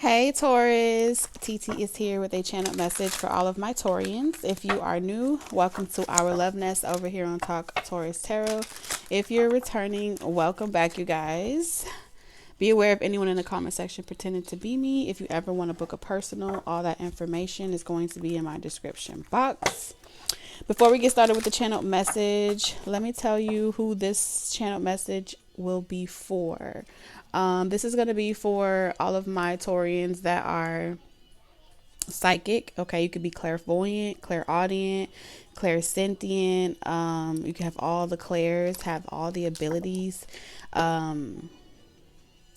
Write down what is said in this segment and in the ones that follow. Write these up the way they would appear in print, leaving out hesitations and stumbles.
Hey Taurus, TT is here with a channel message for all of my Taurians. If you are new, welcome to our love nest over here on Talk Taurus Tarot. If you're returning, welcome back, you guys. Be aware of anyone in the comment section pretending to be me. If you ever want to book a personal, all that information is going to be in my description box. Before we get started with the channel message, let me tell you who this channel message will be for. This is going to be for all of my Taurians that are psychic. Okay, you could be clairvoyant, clairaudient, clairsentient. You can have all the clairs, have all the abilities.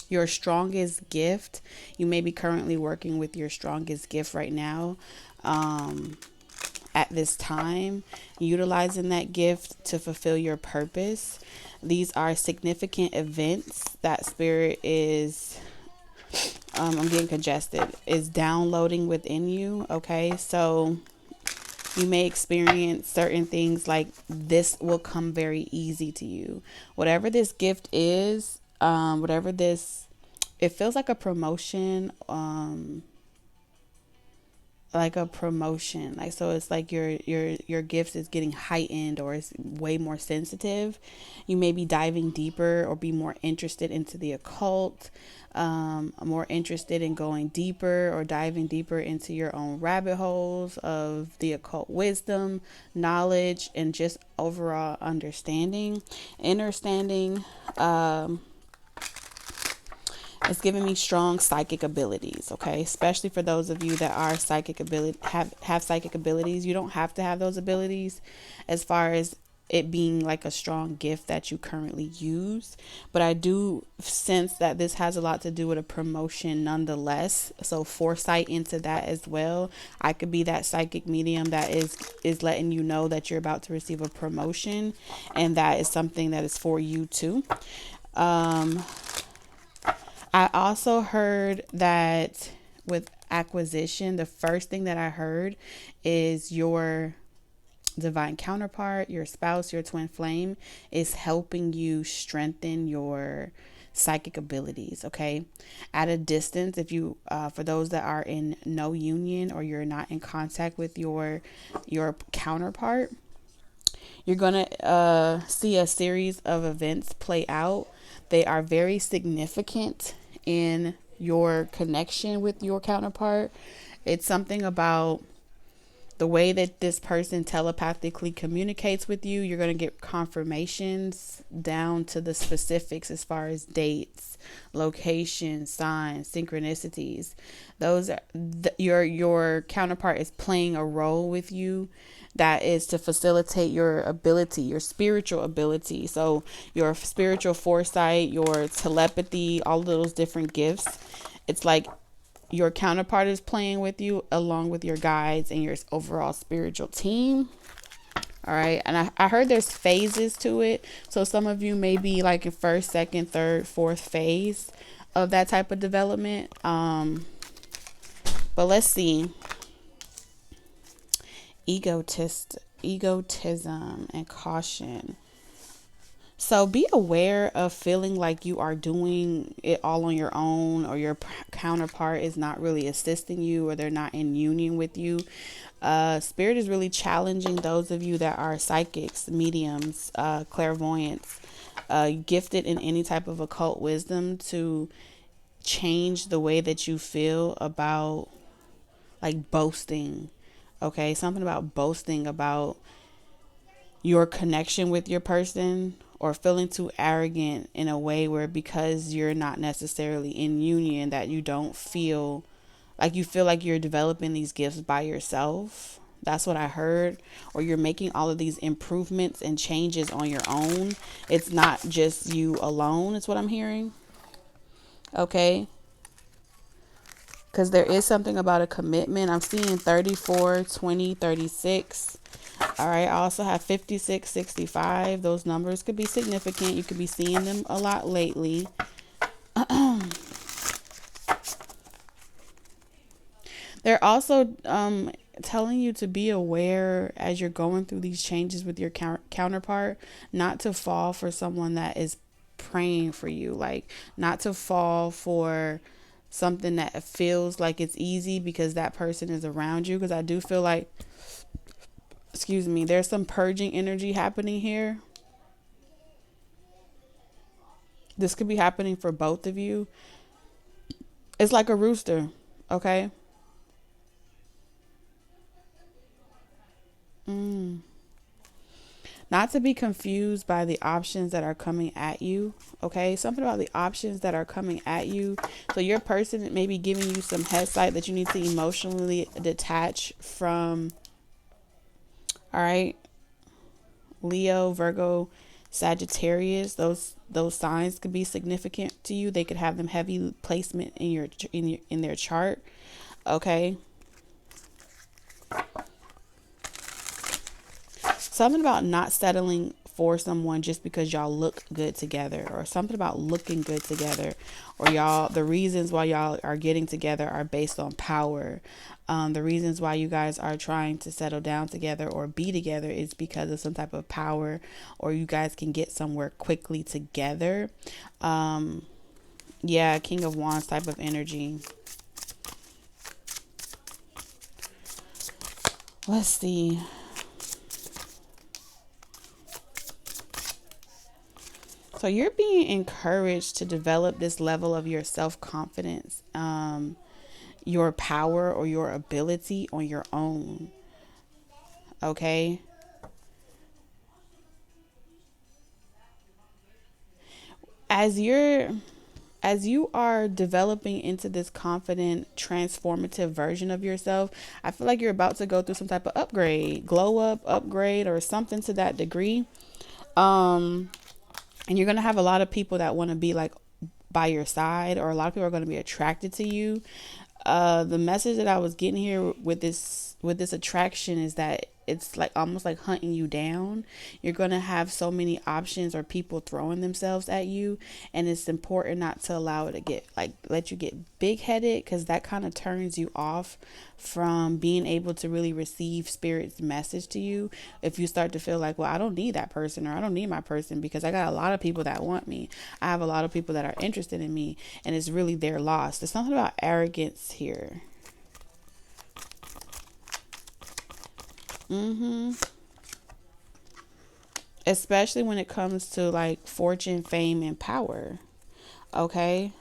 Your strongest gift. You may be currently working with your strongest gift right now. At this time, utilizing that gift to fulfill your purpose. These are significant events that spirit is, I'm getting congested, is downloading within you. Okay, so you may experience certain things like this will come very easy to you. Whatever this gift is, it feels like a promotion, like so it's like your gifts is getting heightened or it's way more sensitive. You may be diving deeper or be more interested into the occult, more interested in going deeper or diving deeper into your own rabbit holes of the occult wisdom, knowledge, and just overall understanding. It's giving me strong psychic abilities, okay? Especially for those of you that are have psychic abilities. You don't have to have those abilities as far as it being like a strong gift that you currently use. But I do sense that this has a lot to do with a promotion nonetheless. So foresight into that as well. I could be that psychic medium that is letting you know that you're about to receive a promotion. And that is something that is for you too. I also heard that with acquisition, the first thing that I heard is your divine counterpart, your spouse, your twin flame is helping you strengthen your psychic abilities. Okay. At a distance, if you, for those that are in no union or you're not in contact with your counterpart, you're going to see a series of events play out. They are very significant in your connection with your counterpart. It's something about the way that this person telepathically communicates with you. You're going to get confirmations down to the specifics as far as dates, location, signs, synchronicities. Those are your counterpart is playing a role with you that is to facilitate your ability, your spiritual ability. So your spiritual foresight, your telepathy, all of those different gifts. It's like your counterpart is playing with you along with your guides and your overall spiritual team. All right. And I heard there's phases to it. So some of you may be like in first, second, third, fourth phase of that type of development. But let's see. Egotism and caution. So be aware of feeling like you are doing it all on your own, or your counterpart is not really assisting you, or they're not in union with you. Spirit is really challenging those of you that are psychics, mediums, clairvoyants, gifted in any type of occult wisdom, to change the way that you feel about like boasting. Okay, something about boasting about your connection with your person, or feeling too arrogant in a way where because you're not necessarily in union that you don't feel like you're developing these gifts by yourself. That's what I heard. Or you're making all of these improvements and changes on your own. It's not just you alone, is what I'm hearing. Okay. Because there is something about a commitment. I'm seeing 34, 20, 36. All right. I also have 56, 65. Those numbers could be significant. You could be seeing them a lot lately. They're also telling you to be aware as you're going through these changes with your counterpart, not to fall for someone that is praying for you, like not to fall for something that feels like it's easy because that person is around you. Because I do feel like, excuse me, there's some purging energy happening here. This could be happening for both of you. It's like a rooster, okay? Not to be confused by the options that are coming at you, okay? Something about the options that are coming at you. So your person may be giving you some headsight that you need to emotionally detach from. All right? Leo, Virgo, Sagittarius, those signs could be significant to you. They could have them heavy placement in their chart, okay? Something about not settling for someone just because y'all look good together, or something about looking good together, or the reasons why y'all are getting together are based on power. The reasons why you guys are trying to settle down together or be together is because of some type of power, or you guys can get somewhere quickly together. Yeah, King of Wands type of energy. Let's see. So you're being encouraged to develop this level of your self-confidence, your power or your ability on your own. Okay. As you are developing into this confident, transformative version of yourself, I feel like you're about to go through some type of upgrade, glow up, upgrade, or something to that degree. And you're going to have a lot of people that want to be like by your side, or a lot of people are going to be attracted to you. The message that I was getting here with this attraction is that it's like almost like hunting you down. You're going to have so many options or people throwing themselves at you, and it's important not to allow it to get let you get big headed, because that kind of turns you off from being able to really receive spirit's message to you. If you start to feel like, well, I don't need that person, or I don't need my person because I got a lot of people that want me, I have a lot of people that are interested in me, and it's really their loss. There's something about arrogance here. Especially when it comes to like fortune, fame, and power. Okay.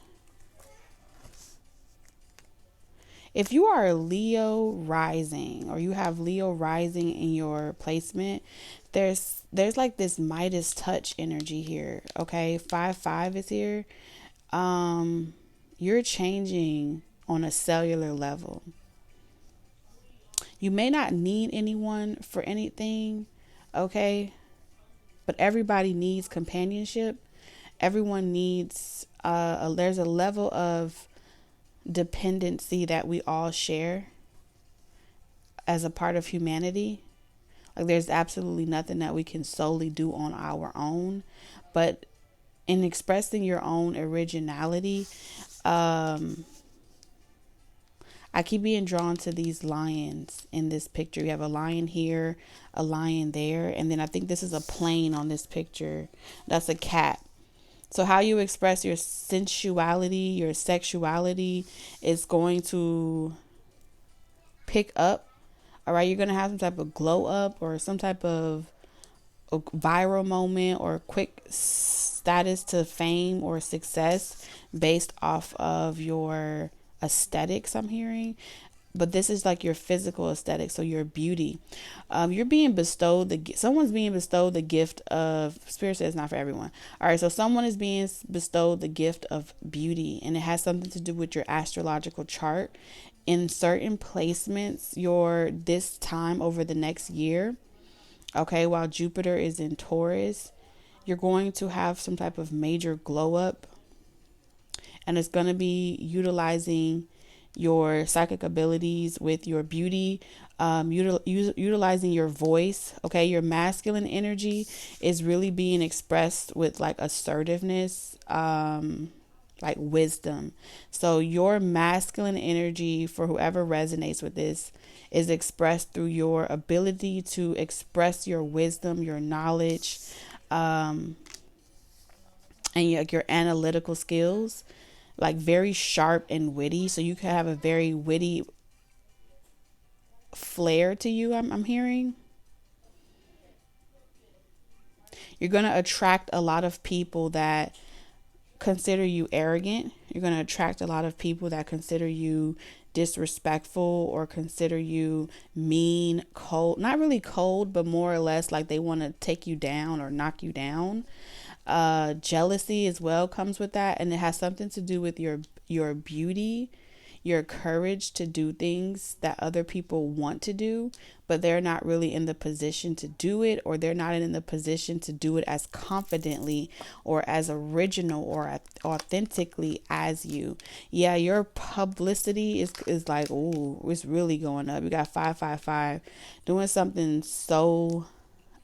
If you are a Leo rising, or you have Leo rising in your placement, there's like this Midas touch energy here. Okay. 5-5 is here. You're changing on a cellular level. You may not need anyone for anything, okay? But everybody needs companionship. Everyone needs, there's a level of dependency that we all share as a part of humanity. Like there's absolutely nothing that we can solely do on our own. But in expressing your own originality, I keep being drawn to these lions in this picture. You have a lion here, a lion there, and then I think this is a plane on this picture. That's a cat. So how you express your sensuality, your sexuality is going to pick up. All right, you're going to have some type of glow up, or some type of a viral moment, or quick status to fame or success based off of your aesthetics, I'm hearing. But this is like your physical aesthetic, so your beauty. You're being bestowed someone's being bestowed the gift of, spirit says not for everyone. All right, so someone is being bestowed the gift of beauty, and it has something to do with your astrological chart. In certain placements, this time over the next year, okay, while Jupiter is in Taurus, you're going to have some type of major glow up, and it's going to be utilizing your psychic abilities with your beauty, utilizing your voice. Okay, your masculine energy is really being expressed with like assertiveness, like wisdom. So your masculine energy, for whoever resonates with this, is expressed through your ability to express your wisdom, your knowledge, and your analytical skills. like very sharp and witty. So you could have a very witty flair to you. I'm hearing. You're going to attract a lot of people that consider you arrogant. You're going to attract a lot of people that consider you disrespectful or consider you mean, cold. Not really cold, but more or less like they want to take you down or knock you down. Jealousy as well comes with that, and it has something to do with your beauty, your courage to do things that other people want to do, but they're not really in the position to do it, or they're not in the position to do it as confidently or as original or authentically as you. Yeah, your publicity is like, ooh, it's really going up. You got 555 doing something so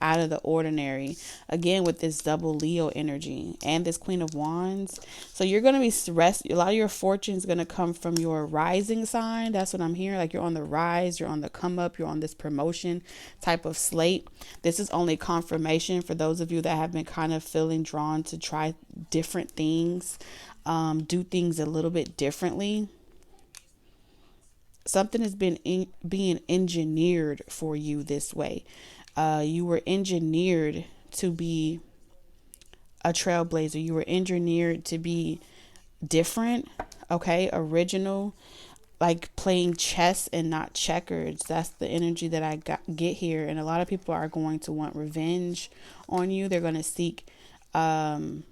out of the ordinary, again with this double Leo energy and this Queen of Wands. So you're going to be stressed. A lot of your fortune is going to come from your rising sign. That's what I'm hearing. Like you're on the rise, you're on the come up, you're on this promotion type of slate. This is only confirmation for those of you that have been kind of feeling drawn to try different things, do things a little bit differently. Something has been being engineered for you this way. You were engineered to be a trailblazer. You were engineered to be different, okay, original, like playing chess and not checkers. That's the energy that I get here. And a lot of people are going to want revenge on you. They're going to seek to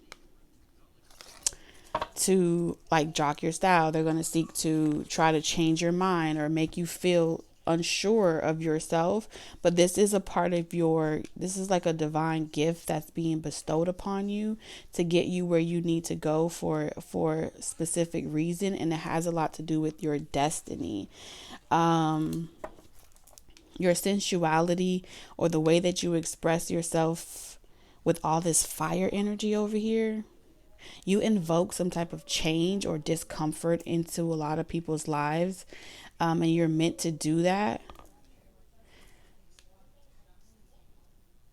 like jock your style. They're going to seek to try to change your mind or make you feel unsure of yourself. But this is a part of this is like a divine gift that's being bestowed upon you to get you where you need to go for specific reason, and it has a lot to do with your destiny. Your sensuality, or the way that you express yourself with all this fire energy over here. You invoke some type of change or discomfort into a lot of people's lives, and you're meant to do that.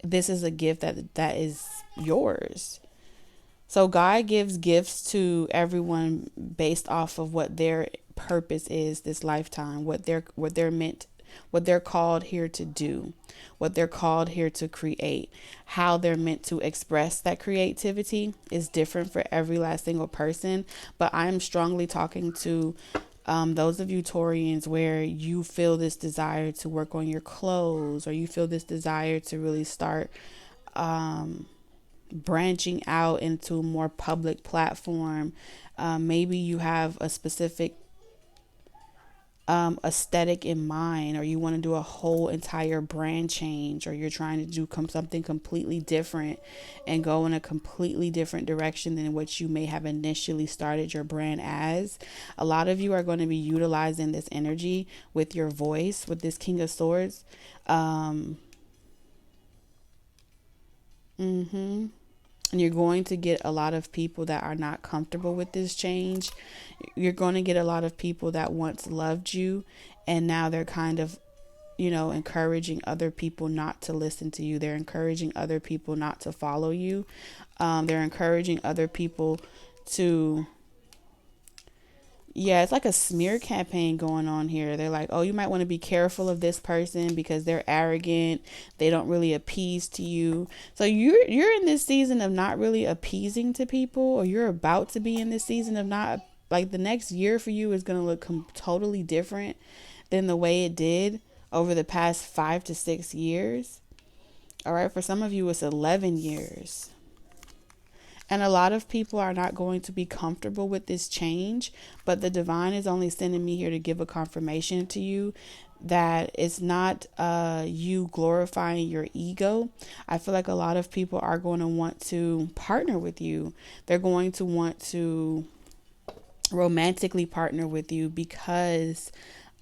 This is a gift that is yours. So God gives gifts to everyone based off of what their purpose is this lifetime, what they're meant, what they're called here to do, what they're called here to create. How they're meant to express that creativity is different for every last single person. But I am strongly talking to those of you Taurians where you feel this desire to work on your clothes, or you feel this desire to really start branching out into a more public platform. Maybe you have a specific aesthetic in mind, or you want to do a whole entire brand change, or you're trying to do something completely different and go in a completely different direction than what you may have initially started your brand as. A lot of you are going to be utilizing this energy with your voice, with this King of Swords. And you're going to get a lot of people that are not comfortable with this change. You're going to get a lot of people that once loved you, and now they're kind of, encouraging other people not to listen to you. They're encouraging other people not to follow you. They're encouraging other people to... Yeah, it's like a smear campaign going on here. They're like, oh, you might want to be careful of this person because they're arrogant. They don't really appease to you. So you're in this season of not really appeasing to people, or you're about to be in this season of not, like, the next year for you is going to look totally different than the way it did over the past 5 to 6 years. All right, for some of you, it's 11 years. And a lot of people are not going to be comfortable with this change, but the divine is only sending me here to give a confirmation to you that it's not you glorifying your ego. I feel like a lot of people are going to want to partner with you. They're going to want to romantically partner with you because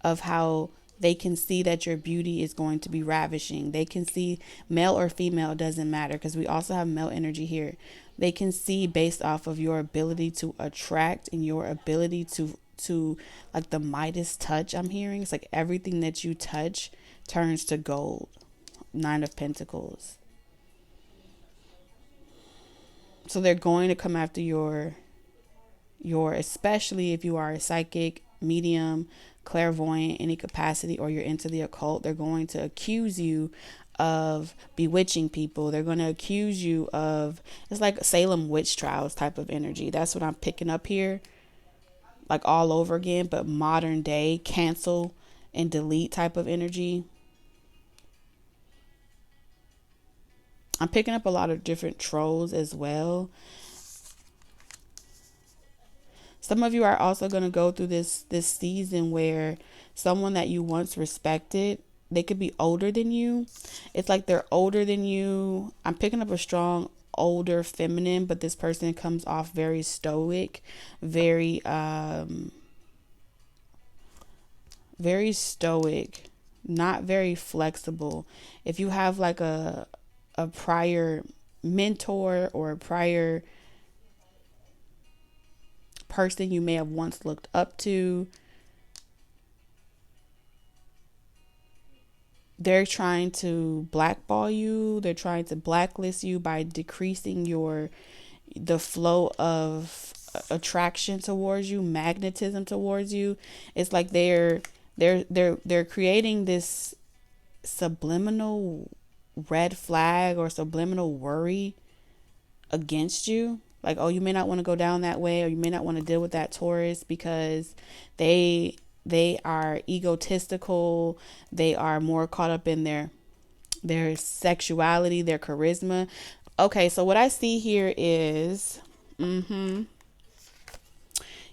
of how they can see that your beauty is going to be ravishing. They can see, male or female, doesn't matter, because we also have male energy here. They can see based off of your ability to attract and your ability to like the Midas touch. I'm hearing it's like everything that you touch turns to gold. 9 of Pentacles. So they're going to come after your especially if you are a psychic, medium, clairvoyant, any capacity, or you're into the occult, they're going to accuse you of bewitching people. They're going to accuse you of, it's like Salem witch trials type of energy. That's what I'm picking up here, like all over again, but modern day cancel and delete type of energy. I'm picking up a lot of different trolls as well. Some of you are also going to go through this season where someone that you once respected, they could be older than you. It's like they're older than you. I'm picking up a strong older feminine, but this person comes off very stoic, very stoic, not very flexible. If you have like a prior mentor or a prior person you may have once looked up to, they're trying to blackball you. They're trying to blacklist you by decreasing the flow of attraction towards you, magnetism towards you. It's like they're creating this subliminal red flag or subliminal worry against you. Like, oh, you may not want to go down that way, or you may not want to deal with that Taurus because they are egotistical. They are more caught up in their sexuality, their charisma. Okay, so what I see here is,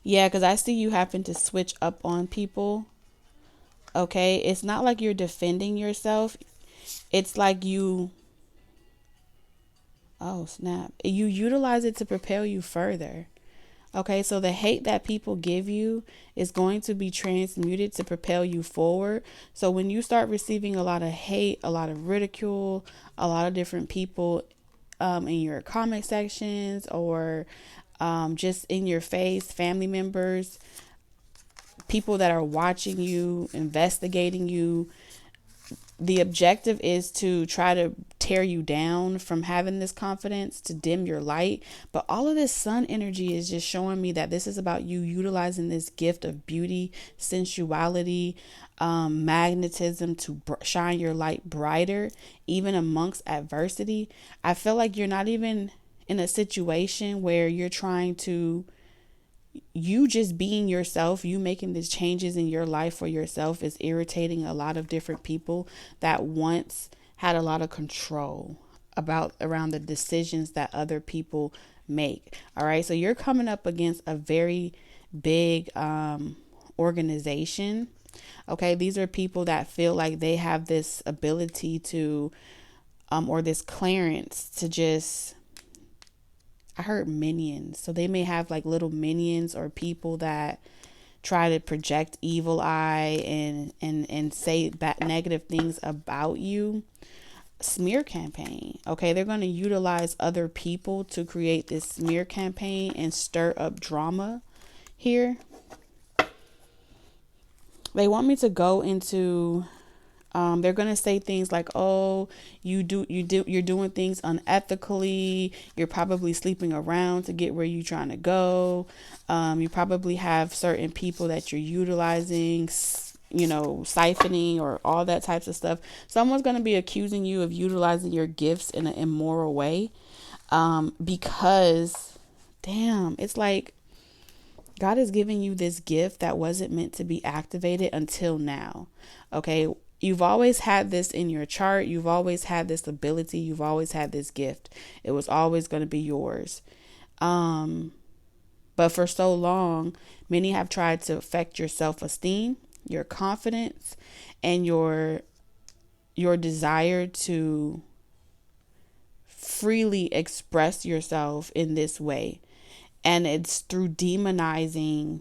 yeah, because I see you happen to switch up on people. Okay, it's not like you're defending yourself. It's like oh snap, you utilize it to propel you further. Okay, so the hate that people give you is going to be transmuted to propel you forward. So when you start receiving a lot of hate, a lot of ridicule, a lot of different people in your comment sections, or just in your face, family members, people that are watching you, investigating you, the objective is to try to tear you down from having this confidence, to dim your light. But all of this sun energy is just showing me that this is about you utilizing this gift of beauty, sensuality, magnetism to shine your light brighter, even amongst adversity. I feel like you're not even in a situation where you're trying to, you just being yourself, you making these changes in your life for yourself is irritating a lot of different people that once had a lot of control around the decisions that other people make. All right. So you're coming up against a very big organization. Okay. These are people that feel like they have this ability to or this clearance to just, I heard minions. So they may have like little minions or people that try to project evil eye and say negative things about you. Smear campaign. Okay, they're going to utilize other people to create this smear campaign and stir up drama here. They want me to go into they're going to say things like, oh, you're doing things unethically. You're probably sleeping around to get where you're trying to go. You probably have certain people that you're utilizing, siphoning or all that types of stuff. Someone's going to be accusing you of utilizing your gifts in an immoral way. Because damn, it's like God is giving you this gift that wasn't meant to be activated until now. Okay. You've always had this in your chart. You've always had this ability. You've always had this gift. It was always going to be yours. But for so long, many have tried to affect your self-esteem, your confidence, and your desire to freely express yourself in this way. And it's through demonizing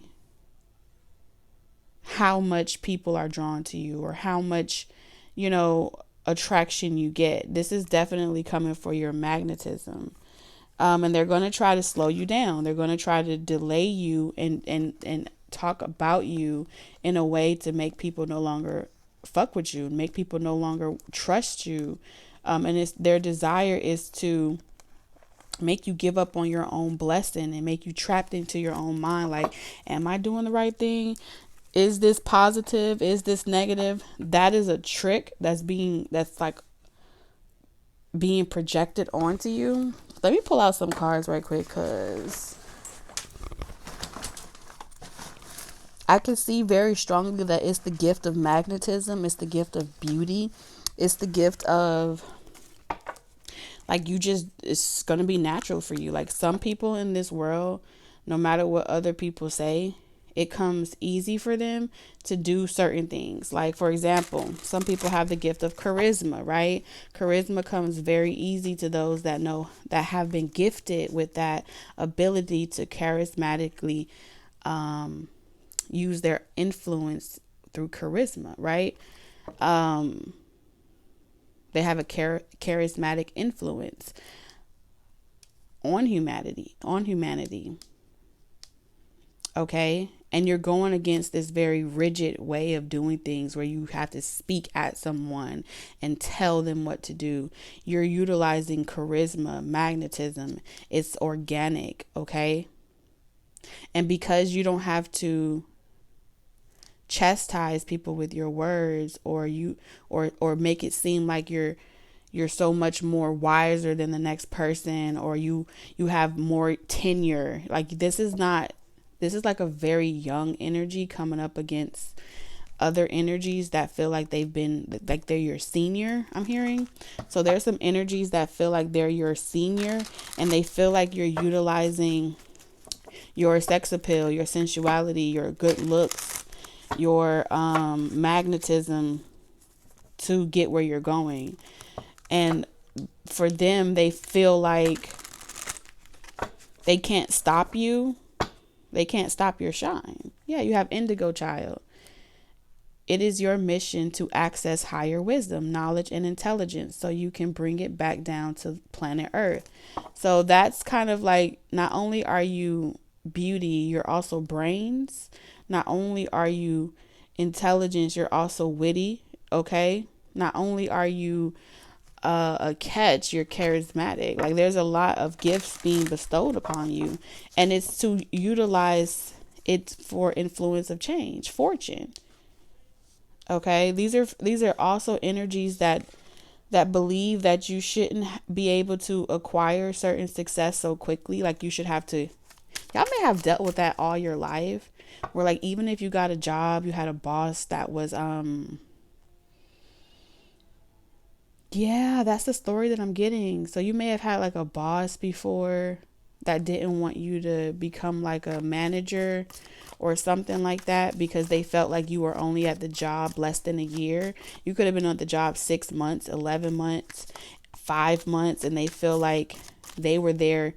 how much people are drawn to you or how much, attraction you get. This is definitely coming for your magnetism. And they're going to try to slow you down. They're going to try to delay you and talk about you in a way to make people no longer fuck with you, make people no longer trust you. And their desire is to make you give up on your own blessing and make you trapped into your own mind. Like, am I doing the right thing? Is this positive? Is this negative? That is a trick that's like being projected onto you. Let me pull out some cards right quick, because I can see very strongly that it's the gift of magnetism. It's the gift of beauty. It's the gift of, like, it's going to be natural for you. Like, some people in this world, no matter what other people say, it comes easy for them to do certain things. Like, for example, some people have the gift of charisma, right? Charisma comes very easy to those that have been gifted with that ability to charismatically use their influence through charisma, right? They have a charismatic influence on humanity. Okay? And you're going against this very rigid way of doing things where you have to speak at someone and tell them what to do. You're utilizing charisma, magnetism. It's organic, okay? And because you don't have to chastise people with your words, or make it seem like you're so much more wiser than the next person, or you have more tenure. Like, this is like a very young energy coming up against other energies that feel like they're your senior, I'm hearing. So there's some energies that feel like they're your senior, and they feel like you're utilizing your sex appeal, your sensuality, your good looks, your magnetism to get where you're going. And for them, they feel like they can't stop you. They can't stop your shine. Yeah, you have indigo, child. It is your mission to access higher wisdom, knowledge, and intelligence so you can bring it back down to planet Earth. So that's kind of like, not only are you beauty, you're also brains. Not only are you intelligence, you're also witty, okay? Not only are you a catch, you're charismatic. Like, there's a lot of gifts being bestowed upon you, and it's to utilize it for influence of change, fortune. Okay, these are also energies that believe that you shouldn't be able to acquire certain success so quickly. Like, you should have to. Y'all may have dealt with that all your life, where, like, even if you got a job, you had a boss that was yeah, that's the story that I'm getting. So you may have had like a boss before that didn't want you to become like a manager or something like that, because they felt like you were only at the job less than a year. You could have been at the job 6 months, 11 months, 5 months, and they feel like they were there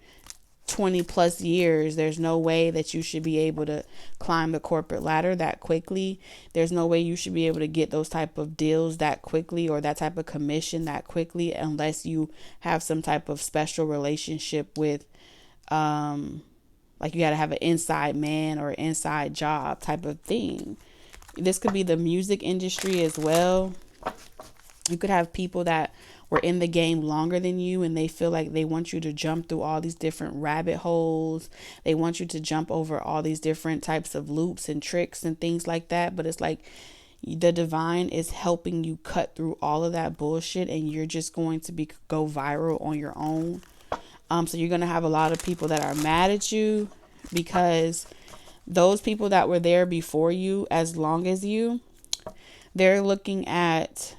20 plus years. There's no way that you should be able to climb the corporate ladder that quickly. There's no way you should be able to get those type of deals that quickly, or that type of commission that quickly, unless you have some type of special relationship with like, you got to have an inside man or inside job type of thing. This could be the music industry as well. You could have people that were in the game longer than you, and they feel like they want you to jump through all these different rabbit holes. They want you to jump over all these different types of loops and tricks and things like that. But it's like the divine is helping you cut through all of that bullshit, and you're just going to go viral on your own. So you're going to have a lot of people that are mad at you, because those people that were there before you, as long as you, they're looking at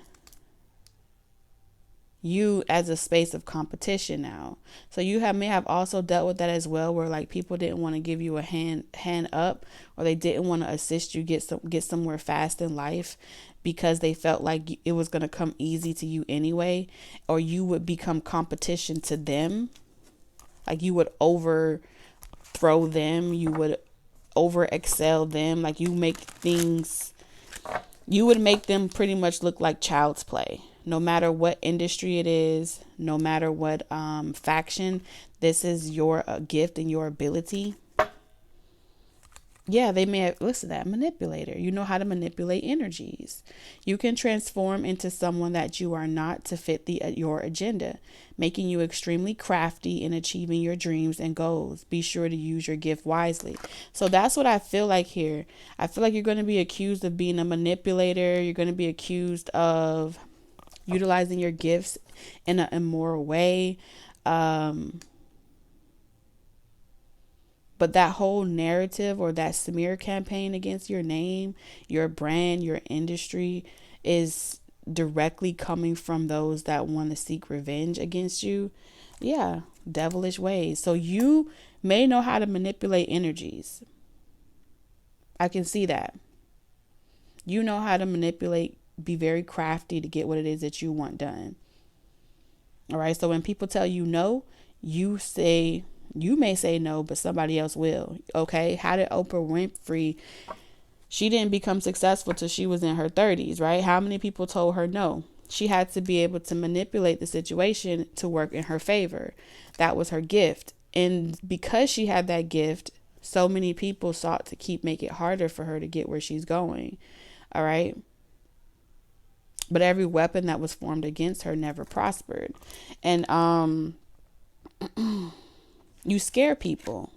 you as a space of competition now. So you may have also dealt with that as well, where like people didn't want to give you a hand up, or they didn't want to assist you get somewhere fast in life, because they felt like it was going to come easy to you anyway, or you would become competition to them. Like, you would overthrow them, you would over excel them. Like, you would make them pretty much look like child's play. No matter what industry it is, no matter what faction, this is your gift and your ability. Yeah, they may have listed that manipulator. You know how to manipulate energies. You can transform into someone that you are not to fit your agenda, making you extremely crafty in achieving your dreams and goals. Be sure to use your gift wisely. So that's what I feel like here. I feel like you're going to be accused of being a manipulator. You're going to be accused of utilizing your gifts in an immoral way. But that whole narrative or that smear campaign against your name, your brand, your industry is directly coming from those that want to seek revenge against you. Yeah, devilish ways. So you may know how to manipulate energies. I can see that. You know how to manipulate, be very crafty to get what it is that you want done. All right. So when people tell you no, you may say no, but somebody else will. Okay. How did Oprah Winfrey, she didn't become successful till she was in her 30s, right? How many people told her no? She had to be able to manipulate the situation to work in her favor. That was her gift. And because she had that gift, so many people sought to keep make it harder for her to get where she's going. All right. But every weapon that was formed against her never prospered. And you scare people.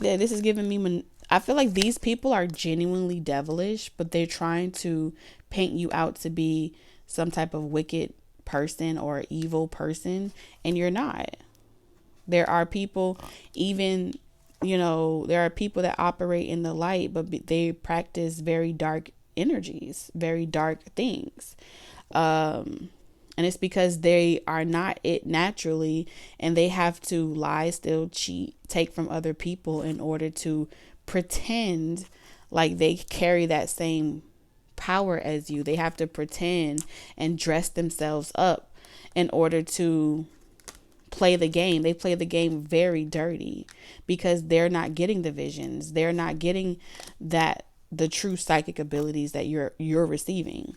Yeah, this is giving me I feel like these people are genuinely devilish, but they're trying to paint you out to be some type of wicked person or evil person, and you're not. There are people, even, there are people that operate in the light, but they practice very dark energies, very dark things. And it's because they are not it naturally, and they have to lie, steal, cheat, take from other people in order to pretend like they carry that same power as you. They have to pretend and dress themselves up in order to play the game. They play the game very dirty because they're not getting the visions. They're not getting the true psychic abilities that you're receiving.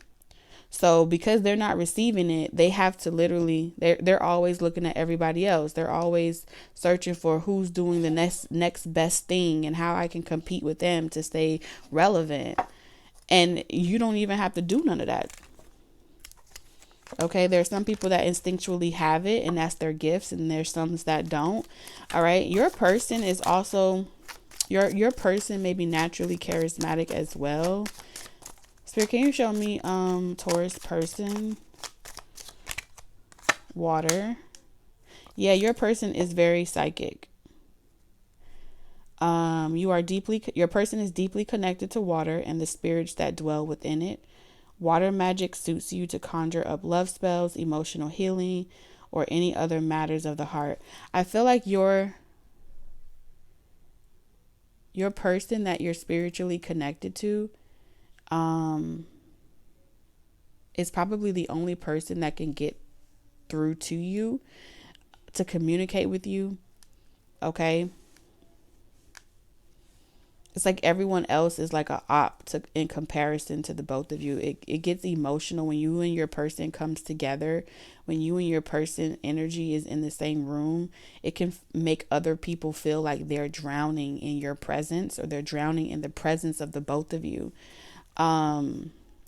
So because they're not receiving it, they have to literally, they're always looking at everybody else. They're always searching for who's doing the next best thing and how I can compete with them to stay relevant. And you don't even have to do none of that. Okay, there's some people that instinctually have it and that's their gifts, and there's some that don't. All right, your person is also, your person may be naturally charismatic as well. Spirit, can you show me Taurus person? Water. Yeah, your person is very psychic. Your person is deeply connected to water and the spirits that dwell within it. Water magic suits you to conjure up love spells, emotional healing, or any other matters of the heart. I feel like your person that you're spiritually connected to is probably the only person that can get through to you, to communicate with you. Okay. It's like everyone else is like a op in comparison to the both of you. It gets emotional when you and your person comes together. When you and your person energy is in the same room, it can make other people feel like they're drowning in your presence, or they're drowning in the presence of the both of you.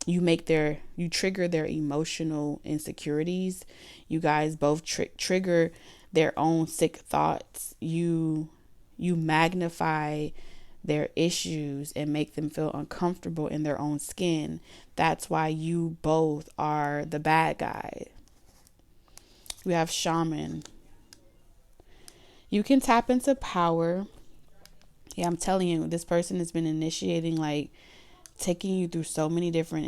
You trigger their emotional insecurities. You guys both trigger their own sick thoughts. You magnify their issues and make them feel uncomfortable in their own skin. That's why you both are the bad guy. We have shaman. You can tap into power. Yeah, I'm telling you, this person has been initiating, like taking you through so many different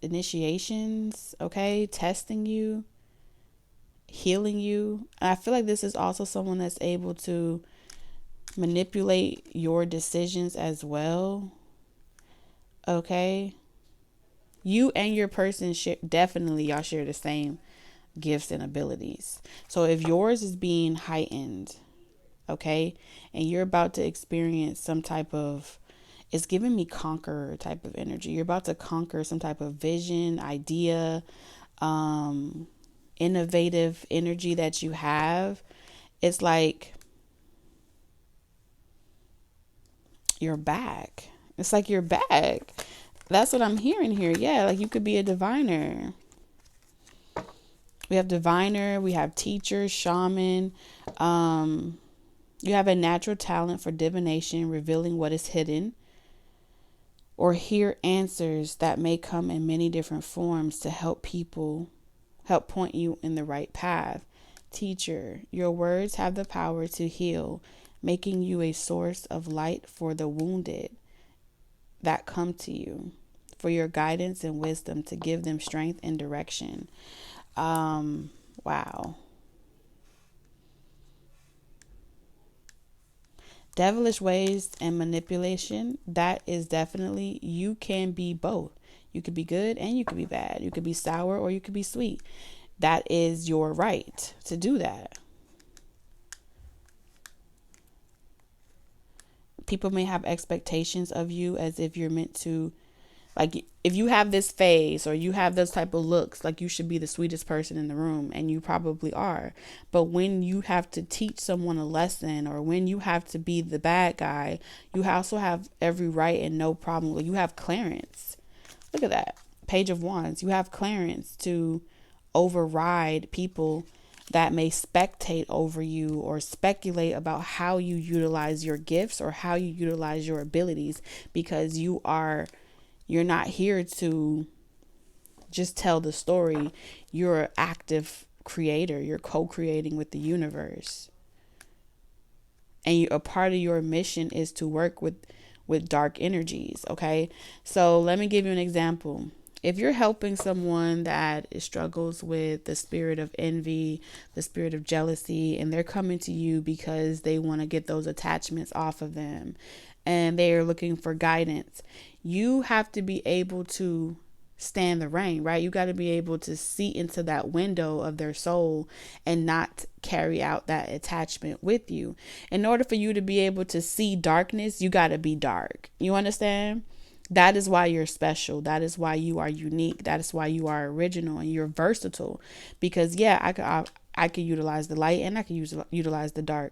initiations, okay? Testing you, healing you. And I feel like this is also someone that's able to manipulate your decisions as well. Okay. You and your person definitely, y'all share the same gifts and abilities. So if yours is being heightened, okay, and you're about to experience some type of, it's giving me conqueror type of energy. You're about to conquer some type of vision, idea, innovative energy that you have. It's like, You're back. It's like you're back. That's what I'm hearing here. Yeah, like you could be a diviner. We have diviner, we have teacher, shaman. You have a natural talent for divination, revealing what is hidden, or hear answers that may come in many different forms to help point you in the right path. Teacher, your words have the power to heal, making you a source of light for the wounded that come to you, for your guidance and wisdom to give them strength and direction. Wow. Devilish ways and manipulation, that is definitely, you can be both. You could be good and you could be bad. You could be sour or you could be sweet. That is your right to do that. People may have expectations of you as if you're meant to, like, if you have this face or you have those type of looks, like you should be the sweetest person in the room, and you probably are. But when you have to teach someone a lesson, or when you have to be the bad guy, you also have every right and no problem. Like, you have clearance. Look at that. Page of Wands. You have clearance to override people that may spectate over you or speculate about how you utilize your gifts or how you utilize your abilities, because you're not here to just tell the story. You're an active creator. You're co-creating with the universe. And a part of your mission is to work with dark energies, okay? So let me give you an example. If you're helping someone that struggles with the spirit of envy, the spirit of jealousy, and they're coming to you because they want to get those attachments off of them and they're looking for guidance, you have to be able to stand the rain, right? You got to be able to see into that window of their soul and not carry out that attachment with you. In order for you to be able to see darkness, you got to be dark. You understand? That is why you're special. That is why you are unique. That is why you are original and you're versatile. Because yeah, I could utilize the light and I could utilize the dark.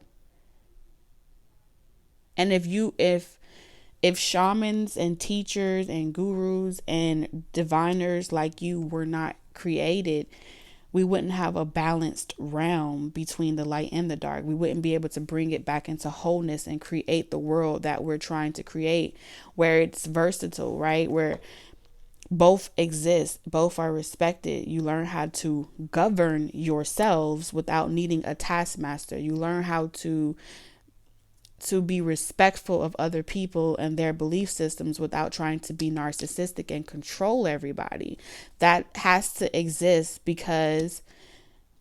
And if shamans and teachers and gurus and diviners like you were not created, we wouldn't have a balanced realm between the light and the dark. We wouldn't be able to bring it back into wholeness and create the world that we're trying to create, where it's versatile, right? Where both exist, both are respected. You learn how to govern yourselves without needing a taskmaster. You learn how to be respectful of other people and their belief systems without trying to be narcissistic and control everybody. That has to exist, because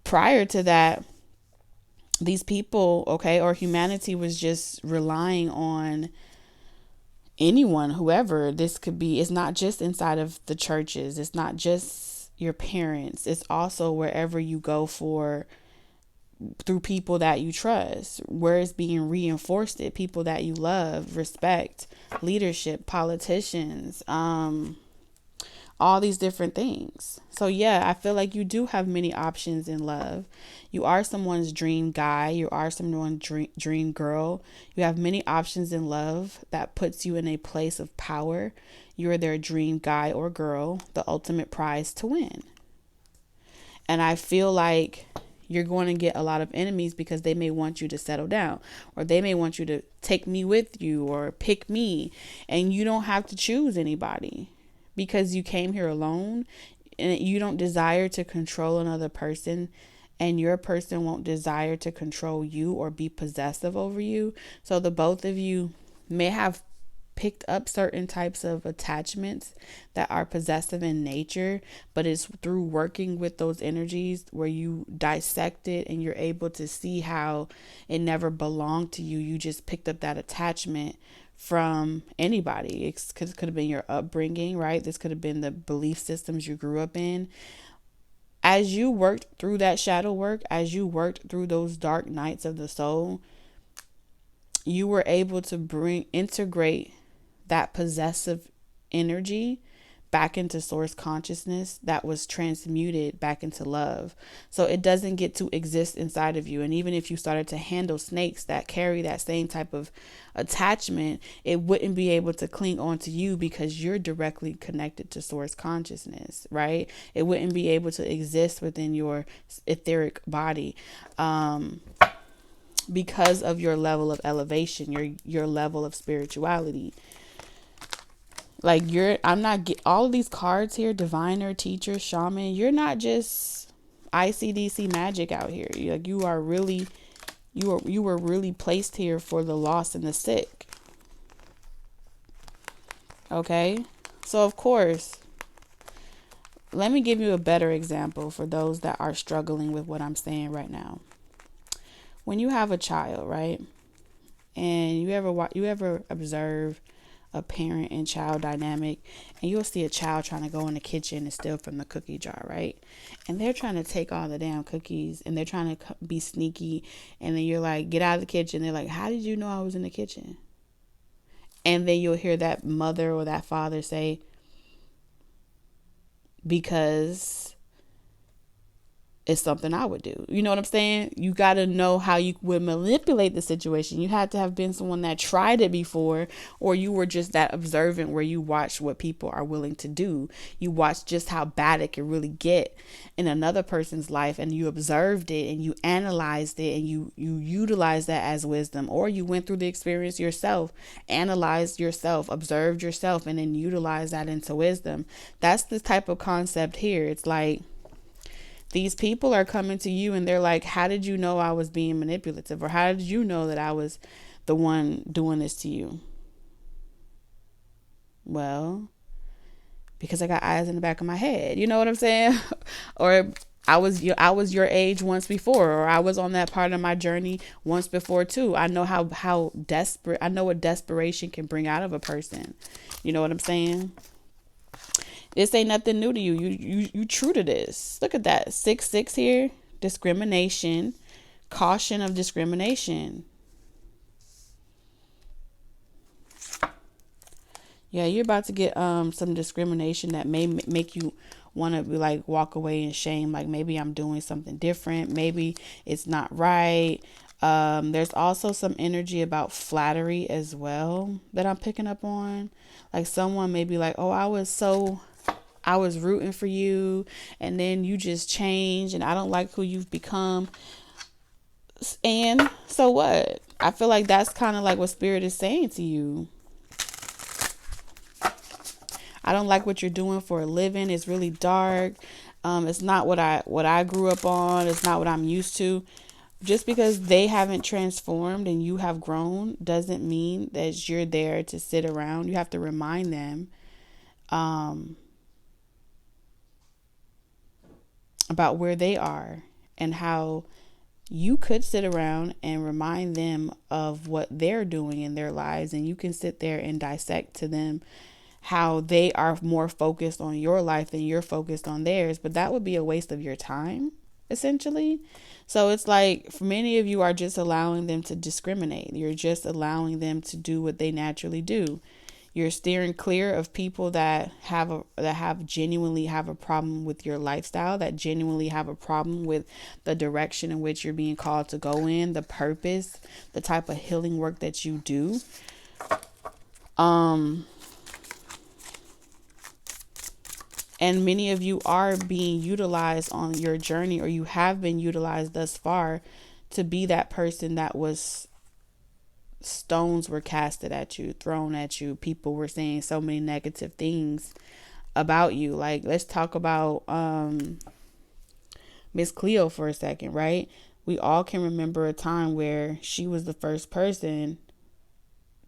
prior to that, these people, okay, or humanity was just relying on anyone, whoever this could be. It's not just inside of the churches. It's not just your parents. It's also wherever you go through people that you trust, where it's being reinforced at people that you love, respect, leadership, politicians, all these different things. So yeah, I feel like you do have many options in love. You are someone's dream guy. You are someone's dream girl. You have many options in love that puts you in a place of power. You are their dream guy or girl, the ultimate prize to win. And I feel like you're going to get a lot of enemies because they may want you to settle down, or they may want you to take me with you or pick me. And you don't have to choose anybody, because you came here alone and you don't desire to control another person, and your person won't desire to control you or be possessive over you. So the both of you may have picked up certain types of attachments that are possessive in nature, but it's through working with those energies where you dissect it and you're able to see how it never belonged to you. You just picked up that attachment from anybody. It could have been your upbringing, right? This could have been the belief systems you grew up in. As you worked through that shadow work, as you worked through those dark nights of the soul, you were able to integrate that possessive energy back into source consciousness that was transmuted back into love. So it doesn't get to exist inside of you. And even if you started to handle snakes that carry that same type of attachment, it wouldn't be able to cling onto you because you're directly connected to source consciousness, right? It wouldn't be able to exist within your etheric body. Because of your level of elevation, your level of spirituality. Like I'm not all of these cards here, diviner, teacher, shaman, you're not just ICDC magic out here. You were really placed here for the lost and the sick. Okay? So of course, let me give you a better example for those that are struggling with what I'm saying right now. When you have a child, right? And you ever observe a parent and child dynamic, and you'll see a child trying to go in the kitchen and steal from the cookie jar, right? And they're trying to take all the damn cookies, and they're trying to be sneaky, and then you're like, get out of the kitchen. They're like, how did you know I was in the kitchen? And then you'll hear that mother or that father say, because it's something I would do. You know what I'm saying? You got to know how you would manipulate the situation. You had to have been someone that tried it before, or you were just that observant where you watch what people are willing to do. You watch just how bad it can really get in another person's life, and you observed it and you analyzed it and you utilized that as wisdom, or you went through the experience yourself, analyzed yourself, observed yourself, and then utilized that into wisdom. That's the type of concept here. It's like, these people are coming to you and they're like, how did you know I was being manipulative? Or how did you know that I was the one doing this to you? Well, because I got eyes in the back of my head. You know what I'm saying? Or I was your age once before, or I was on that part of my journey once before too. I know how desperate, I know what desperation can bring out of a person. You know what I'm saying? This ain't nothing new to you. You true to this. Look at that. 6-6 here. Discrimination. Caution of discrimination. Yeah, you're about to get some discrimination that may make you want to be like walk away in shame. Like, maybe I'm doing something different. Maybe it's not right. There's also some energy about flattery as well that I'm picking up on. Like, someone may be like, oh, I was rooting for you, and then you just changed, and I don't like who you've become. And so what? I feel like that's kind of like what Spirit is saying to you. I don't like what you're doing for a living. It's really dark. It's not what I grew up on. It's not what I'm used to. Just because they haven't transformed and you have grown doesn't mean that you're there to sit around. You have to remind them about where they are and how you could sit around and remind them of what they're doing in their lives. And you can sit there and dissect to them how they are more focused on your life than you're focused on theirs. But that would be a waste of your time, essentially. So it's like, for many of you are just allowing them to discriminate. You're just allowing them to do what they naturally do. You're steering clear of people that genuinely have a problem with your lifestyle, that genuinely have a problem with the direction in which you're being called to go in, the purpose, the type of healing work that you do. And many of you are being utilized on your journey, or you have been utilized thus far to be that person that was stones were casted at you, thrown at you. People were saying so many negative things about you. Like, let's talk about Miss Cleo for a second, right? We all can remember a time where she was the first person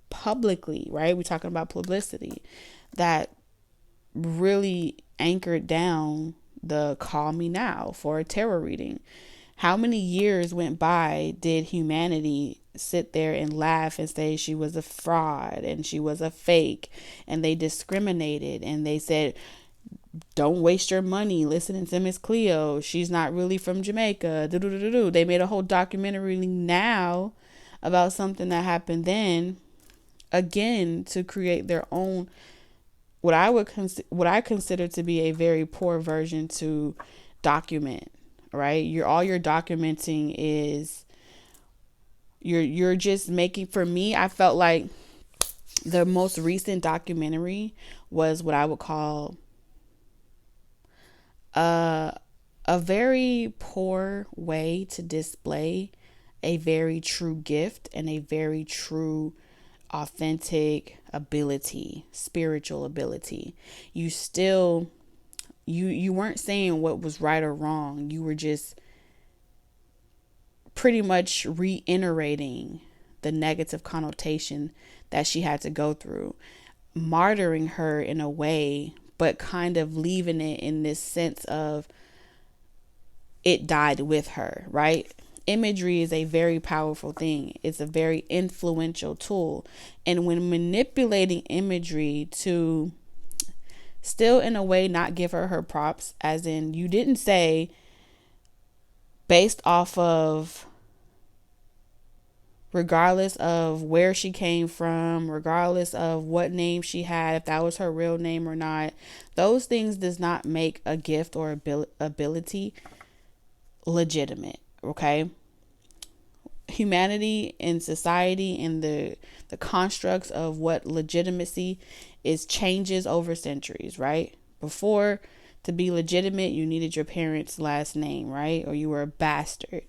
publicly, right? We're talking about publicity, that really anchored down the call me now for a tarot reading. How many years went by did humanity sit there and laugh and say she was a fraud and she was a fake, and they discriminated and they said, don't waste your money listening to Miss Cleo, she's not really from Jamaica. They made a whole documentary now about something that happened then, again, to create their own what I consider to be a very poor version to document, right? All you're documenting is you're just making, for me, I felt like the most recent documentary was what I would call a very poor way to display a very true gift and a very true authentic ability, spiritual ability. You weren't saying what was right or wrong. You were just pretty much reiterating the negative connotation that she had to go through, martyring her in a way, but kind of leaving it in this sense of it died with her, right? Imagery is a very powerful thing. It's a very influential tool. And when manipulating imagery to still in a way not give her props, as in you didn't say based off of, regardless of where she came from, regardless of what name she had, if that was her real name or not, those things does not make a gift or ability legitimate. Okay, humanity and society and the constructs of what legitimacy is changes over centuries, right? Before, to be legitimate, you needed your parents' last name, right? Or you were a bastard.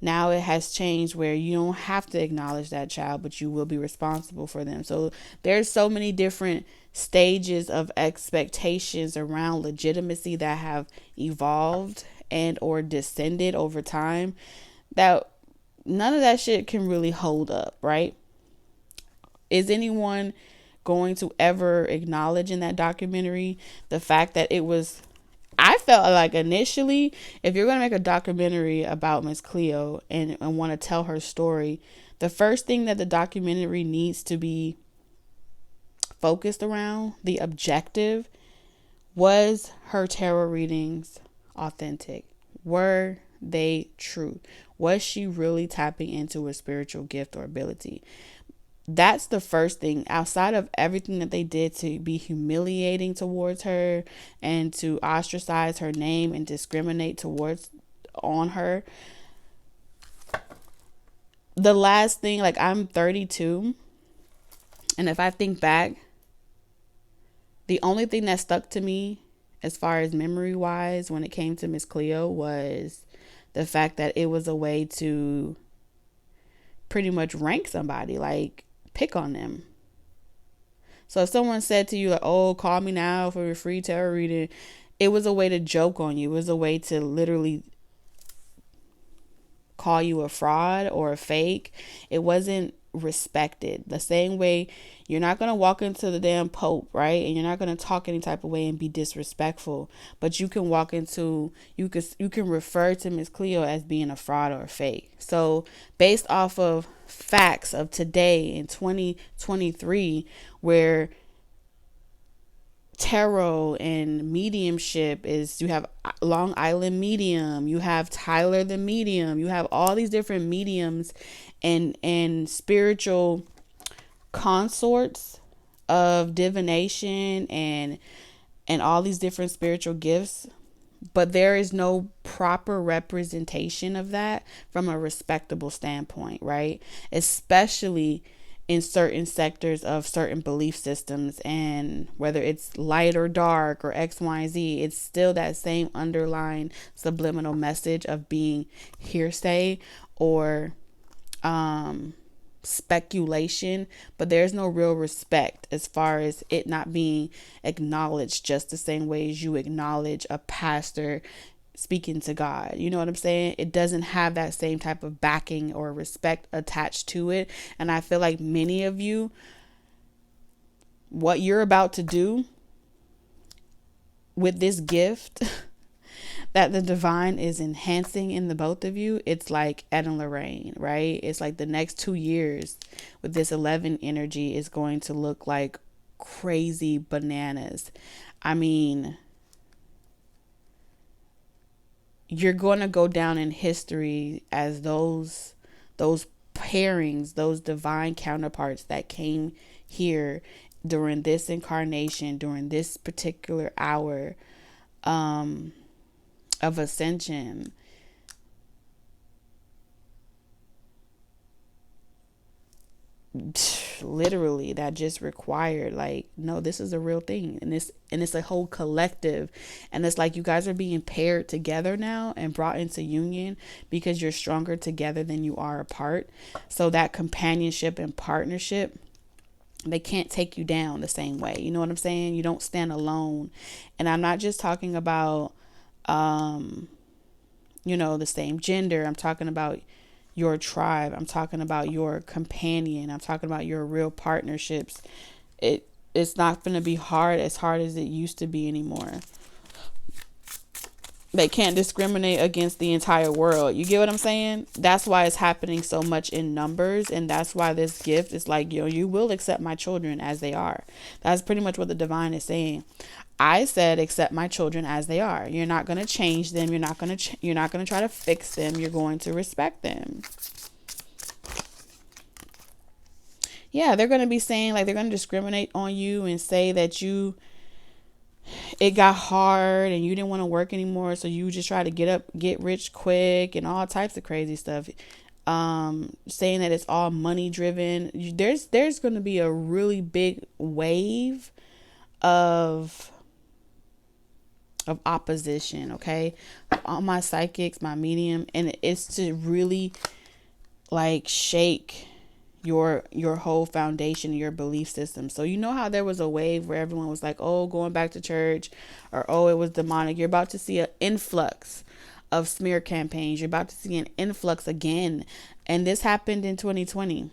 Now it has changed where you don't have to acknowledge that child, but you will be responsible for them. So there's so many different stages of expectations around legitimacy that have evolved and or descended over time, that none of that shit can really hold up, right? Is anyone going to ever acknowledge in that documentary the fact that it was, I felt like initially, if you're going to make a documentary about Miss Cleo and want to tell her story, the first thing that the documentary needs to be focused around, the objective, was her tarot readings authentic? Were they true? Was she really tapping into a spiritual gift or ability? That's the first thing, outside of everything that they did to be humiliating towards her and to ostracize her name and discriminate on her. The last thing, like, I'm 32, and if I think back, the only thing that stuck to me as far as memory wise when it came to Miss Cleo was the fact that it was a way to pretty much rank somebody, like pick on them. So if someone said to you, like, oh, call me now for a free tarot reading, it was a way to joke on you. It was a way to literally call you a fraud or a fake. It wasn't respected. The same way you're not going to walk into the damn Pope, right? And you're not going to talk any type of way and be disrespectful, but you can walk into, you can refer to Miss Cleo as being a fraud or a fake. So based off of facts of today in 2023, where tarot and mediumship is, you have Long Island Medium, you have Tyler the Medium, you have all these different mediums and spiritual consorts of divination and all these different spiritual gifts, but there is no proper representation of that from a respectable standpoint, right? Especially in certain sectors of certain belief systems, and whether it's light or dark or X, Y, Z, it's still that same underlying subliminal message of being hearsay or speculation, but there's no real respect as far as it not being acknowledged just the same way as you acknowledge a pastor speaking to God. You know what I'm saying? It doesn't have that same type of backing or respect attached to it. And I feel like many of you, what you're about to do with this gift that the divine is enhancing in the both of you, it's like Ed and Lorraine, right? It's like the next 2 years with this 11 energy is going to look like crazy bananas. I mean, you're going to go down in history as those pairings, those divine counterparts that came here during this incarnation, during this particular hour of ascension. Literally, that just required, like, no, this is a real thing, and it's a whole collective, and it's like you guys are being paired together now and brought into union because you're stronger together than you are apart. So that companionship and partnership, they can't take you down the same way. You know what I'm saying? You don't stand alone. And I'm not just talking about the same gender. I'm talking about your tribe. I'm talking about your companion. I'm talking about your real partnerships. It's not going to be as hard as it used to be anymore. They can't discriminate against the entire world. You get what I'm saying? That's why it's happening so much in numbers. And that's why this gift is like, you will accept my children as they are. That's pretty much what the divine is saying. I said, accept my children as they are. You're not going to change them. You're not going to try to fix them. You're going to respect them. Yeah, they're going to be saying, like, they're going to discriminate on you and say that it got hard and you didn't want to work anymore, so you just try to get rich quick and all types of crazy stuff. Saying that it's all money driven. There's going to be a really big wave of opposition, okay? All my psychics, my medium, and it's to really like shake your whole foundation, your belief system. So you know how there was a wave where everyone was like, oh, going back to church, or oh, it was demonic. You're about to see an influx of smear campaigns. You're about to see an influx again. And this happened in 2020.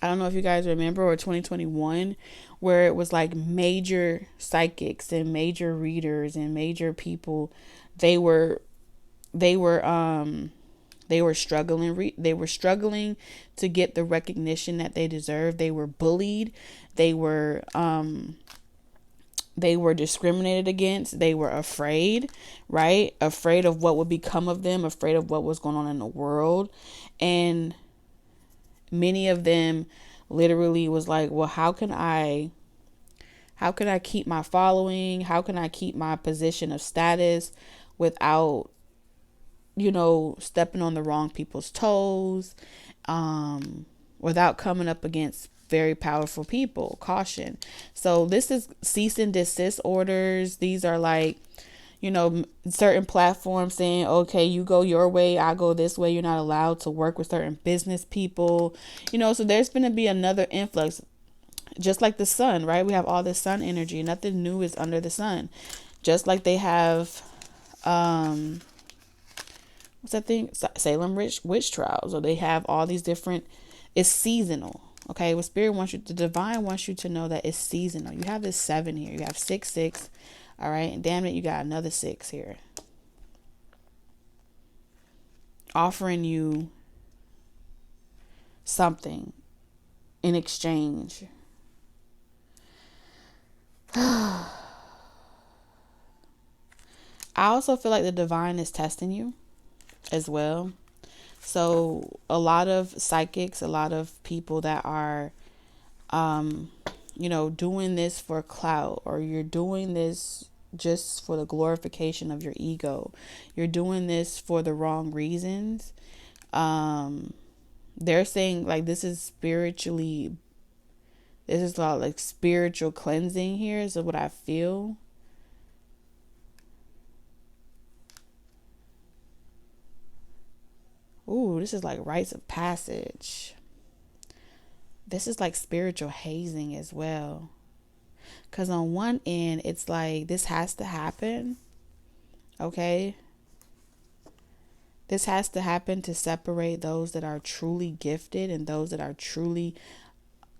I don't know if you guys remember, or 2021, where it was like major psychics and major readers and major people. They were struggling. They were struggling to get the recognition that they deserved. They were bullied. They were discriminated against. They were afraid, right? Afraid of what would become of them, afraid of what was going on in the world. And many of them literally was like, well, how can I keep my following? How can I keep my position of status without, stepping on the wrong people's toes, without coming up against very powerful people? Caution. So this is cease and desist orders. These are like, certain platforms saying, okay, you go your way, I go this way. You're not allowed to work with certain business people, so there's going to be another influx, just like the sun, right? We have all this sun energy. Nothing new is under the sun. Just like they have, what's that thing? Salem witch trials. Or they have all these different, it's seasonal. Okay. What spirit wants you, the divine wants you to know that it's seasonal. You have this 7 here. You have 6, 6. All right. And damn it, you got another 6 here. Offering you something in exchange. I also feel like the divine is testing you as well. So a lot of psychics, a lot of people that are, doing this for clout, or you're doing this just for the glorification of your ego. You're doing this for the wrong reasons. They're saying like this is a lot like spiritual cleansing here. Is what I feel. Ooh, this is like rites of passage. This is like spiritual hazing as well. Because on one end, it's like this has to happen. Okay. This has to happen to separate those that are truly gifted and those that are truly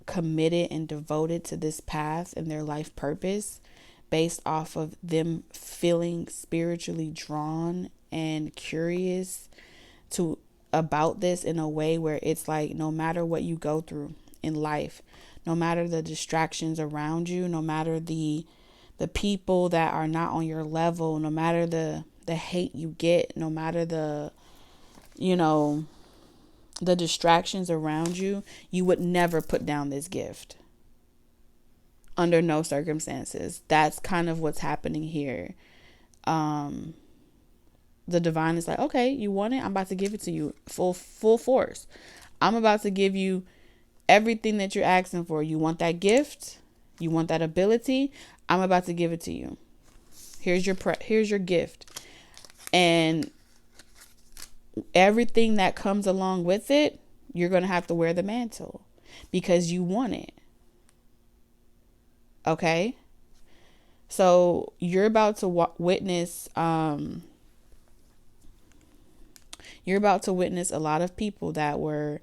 committed and devoted to this path and their life purpose, based off of them feeling spiritually drawn and curious about this in a way where it's like, no matter what you go through in life, no matter the distractions around you, no matter the people that are not on your level, no matter the hate you get, no matter the distractions around you, you would never put down this gift Under no circumstances. That's kind of what's happening here. The divine is like, okay, you want it? I'm about to give it to you full force. I'm about to give you everything that you're asking for. You want that gift? You want that ability? I'm about to give it to you. Here's your gift. And everything that comes along with it, you're going to have to wear the mantle because you want it. Okay? So you're about to witness a lot of people that were,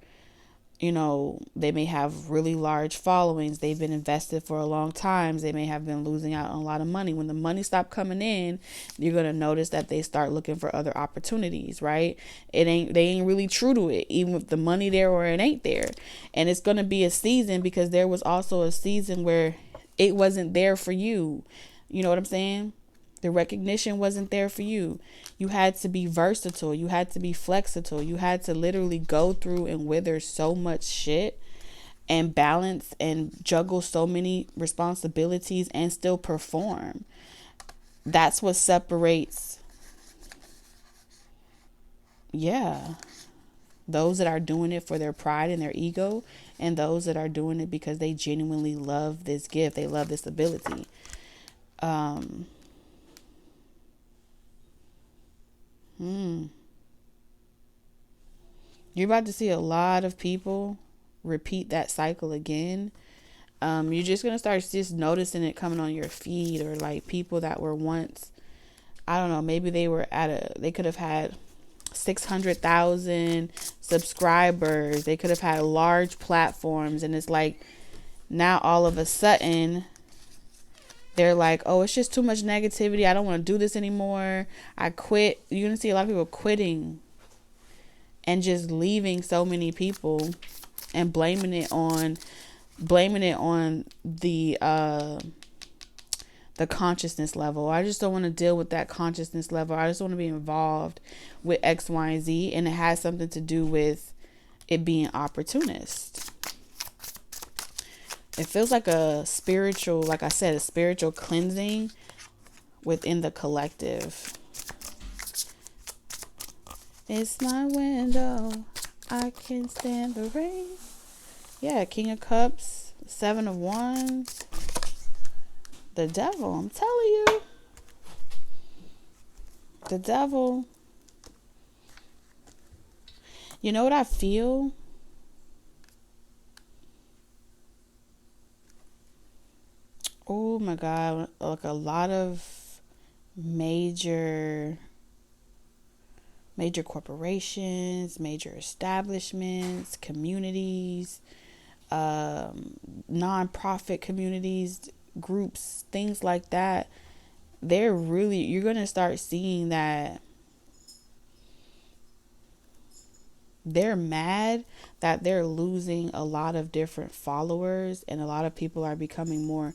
they may have really large followings. They've been invested for a long time. They may have been losing out on a lot of money. When the money stopped coming in, you're going to notice that they start looking for other opportunities, right? They ain't really true to it, even with the money there or it ain't there. And it's going to be a season, because there was also a season where it wasn't there for you. You know what I'm saying? The recognition wasn't there for you. You had to be versatile. You had to be flexible. You had to literally go through and wither so much shit and balance and juggle so many responsibilities and still perform. That's what separates, those that are doing it for their pride and their ego, and those that are doing it because they genuinely love this gift. They love this ability. You're about to see a lot of people repeat that cycle again. You're just going to start just noticing it coming on your feed, or like people that were once, I don't know, maybe they could have had 600,000 subscribers. They could have had large platforms, and it's like now all of a sudden they're like, oh, it's just too much negativity. I don't want to do this anymore. I quit. You're going to see a lot of people quitting and just leaving so many people and blaming it on the consciousness level. I just don't want to deal with that consciousness level. I just want to be involved with X, Y, and Z. And it has something to do with it being opportunist. It feels like a spiritual cleansing within the collective. It's my window. I can stand the rain. Yeah, King of Cups, 7 of Wands. The devil, I'm telling you. The devil. You know what I feel? Oh my God, like a lot of major corporations, major establishments, communities, nonprofit communities, groups, things like that. You're going to start seeing that they're mad that they're losing a lot of different followers, and a lot of people are becoming more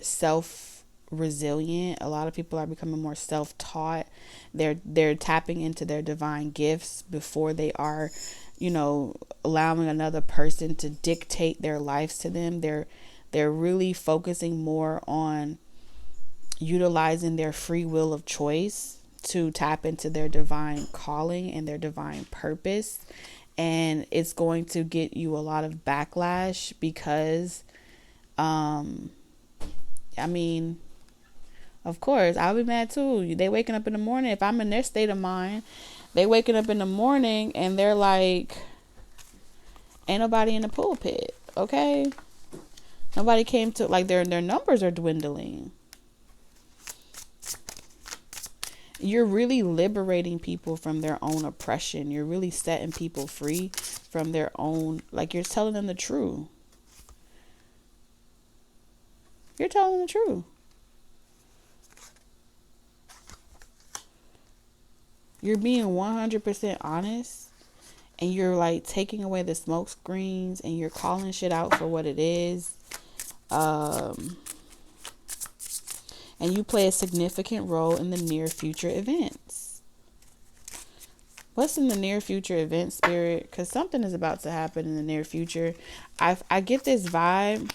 self-resilient. A lot of people are becoming more self-taught. They're tapping into their divine gifts before they are, allowing another person to dictate their lives to them. They're really focusing more on utilizing their free will of choice to tap into their divine calling and their divine purpose. And it's going to get you a lot of backlash because, of course, I'll be mad too. They waking up in the morning. If I'm in their state of mind, they waking up in the morning and they're like, ain't nobody in the pulpit. Okay. Nobody came to, like, their numbers are dwindling. You're really liberating people from their own oppression. You're really setting people free from their own, like, you're telling them the truth. You're telling the truth. You're being 100% honest, and you're like taking away the smoke screens, and you're calling shit out for what it is. And you play a significant role in the near future events. What's in the near future event, Spirit? Because something is about to happen in the near future. I get this vibe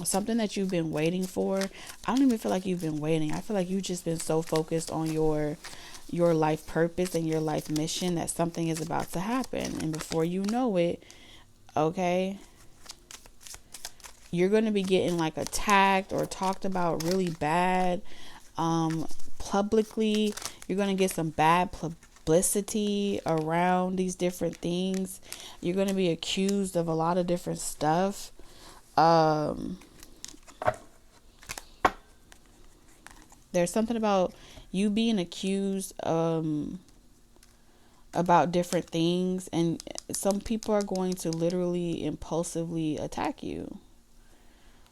something that you've been waiting for. I don't even feel like you've been waiting. I feel like you've just been so focused on your life purpose and your life mission that something is about to happen. And before you know it, okay, you're going to be getting like attacked or talked about really bad publicly. You're going to get some bad publicity around these different things. You're going to be accused of a lot of different stuff. There's something about you being accused about different things, and some people are going to literally impulsively attack you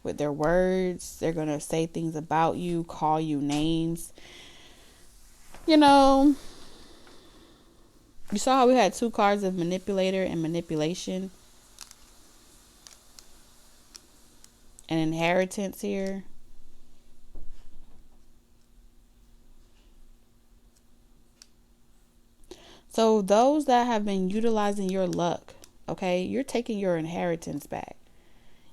with their words. They're going to say things about you, call you names. You know, you saw how we had 2 cards of manipulator and manipulation and inheritance here. So those that have been utilizing your luck, okay, you're taking your inheritance back.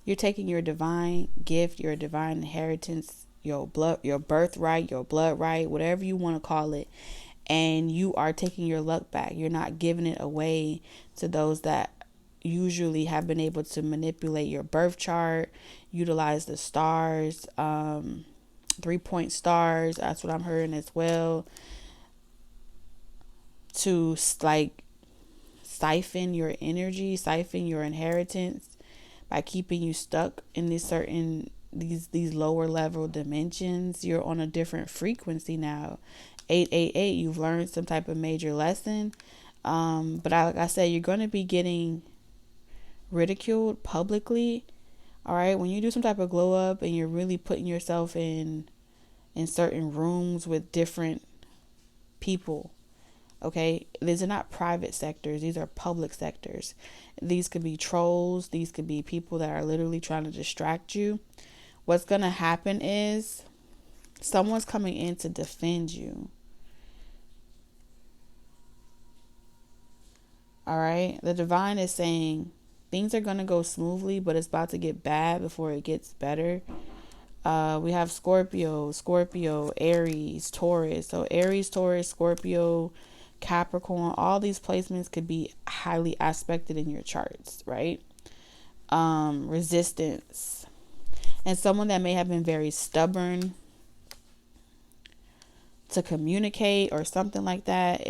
You're taking your divine gift, your divine inheritance, your birthright, your blood right, whatever you want to call it, and you are taking your luck back. You're not giving it away to those that usually have been able to manipulate your birth chart, utilize the stars, 3-point stars. That's what I'm hearing as well. To like siphon your energy, siphon your inheritance by keeping you stuck in these lower level dimensions. You're on a different frequency now. 888, you've learned some type of major lesson. But like I said, you're going to be getting ridiculed publicly. All right, when you do some type of glow up and you're really putting yourself in certain rooms with different people. Okay, these are not private sectors. These are public sectors. These could be trolls. These could be people that are literally trying to distract you. What's going to happen is someone's coming in to defend you. All right. The divine is saying things are going to go smoothly, but it's about to get bad before it gets better. We have Scorpio, Aries, Taurus. So Aries, Taurus, Scorpio, Capricorn, all these placements could be highly aspected in your charts, right? Resistance. And someone that may have been very stubborn to communicate or something like that.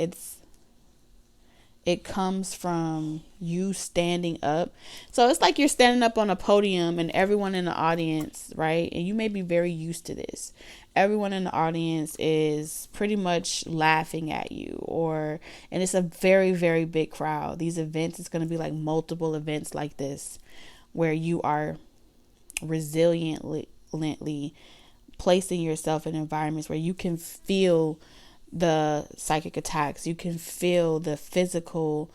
It comes from you standing up. So it's like you're standing up on a podium and everyone in the audience, right? And you may be very used to this. Everyone in the audience is pretty much laughing at you, and it's a very, very big crowd. These events, it's going to be like multiple events like this where you are resiliently placing yourself in environments where you can feel the psychic attacks. You can feel the physical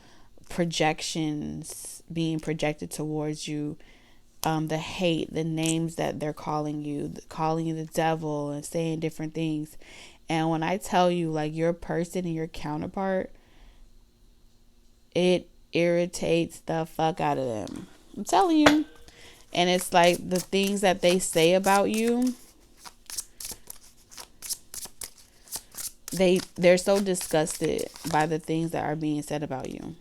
projections being projected towards you. The hate, the names that they're calling you the devil and saying different things. And when I tell you, like, your person and your counterpart, it irritates the fuck out of them. I'm telling you. And it's like the things that they say about you, they're so disgusted by the things that are being said about you.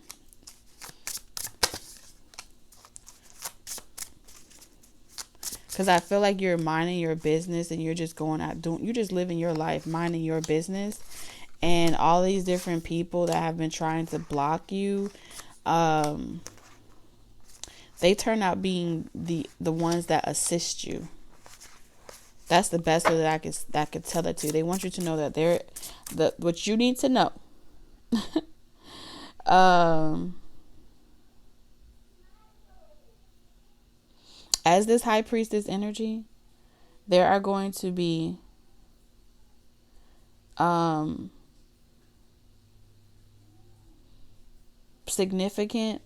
Because I feel like you're minding your business and you're just going out you're just living your life, minding your business. And all these different people that have been trying to block you, they turn out being the ones that assist you. That's the best way that I could tell it to you. They want you to know that what you need to know. As this high priestess energy, there are going to be significant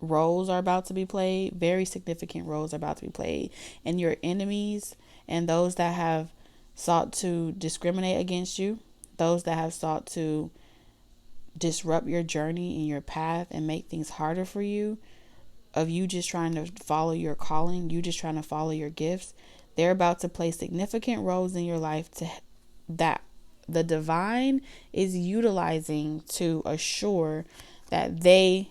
roles are about to be played. Very significant roles are about to be played. And your enemies and those that have sought to discriminate against you, those that have sought to disrupt your journey and your path and make things harder for you, of you just trying to follow your calling, you just trying to follow your gifts, they're about to play significant roles in your life that the divine is utilizing to assure that they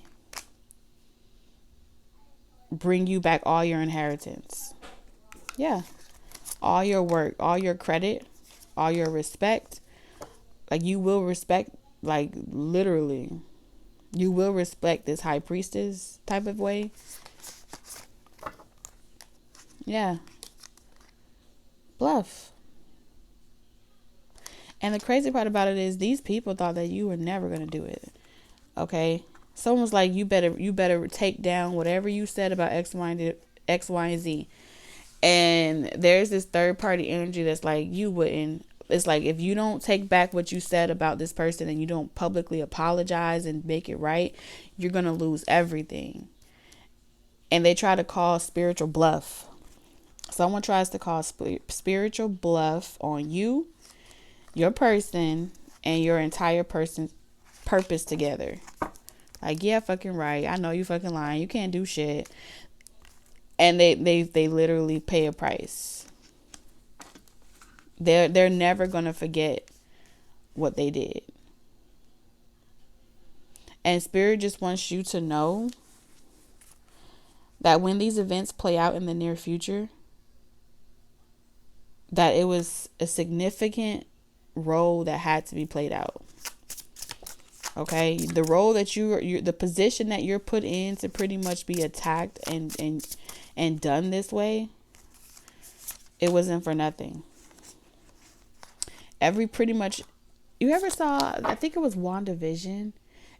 bring you back all your inheritance. Yeah. All your work, all your credit, all your respect. Like, you will respect, like, literally, you will respect this high priestess type of way. Yeah. Bluff. And the crazy part about it is these people thought that you were never going to do it. Okay? Someone was like, you better take down whatever you said about X, Y, and Z. And there's this third party energy that's like, you wouldn't. It's like, if you don't take back what you said about this person and you don't publicly apologize and make it right, you're going to lose everything. And they try to call spiritual bluff. Someone tries to call spiritual bluff on you, your person, and your entire person's purpose together. Like, yeah, fucking right. I know you fucking lying. You can't do shit. And they literally pay a price. They're never gonna forget what they did. And Spirit just wants you to know that when these events play out in the near future, that it was a significant role that had to be played out. Okay, the role that you're the position that you're put in to pretty much be attacked and done this way, it wasn't for nothing. Pretty much, you ever saw, I think it was WandaVision,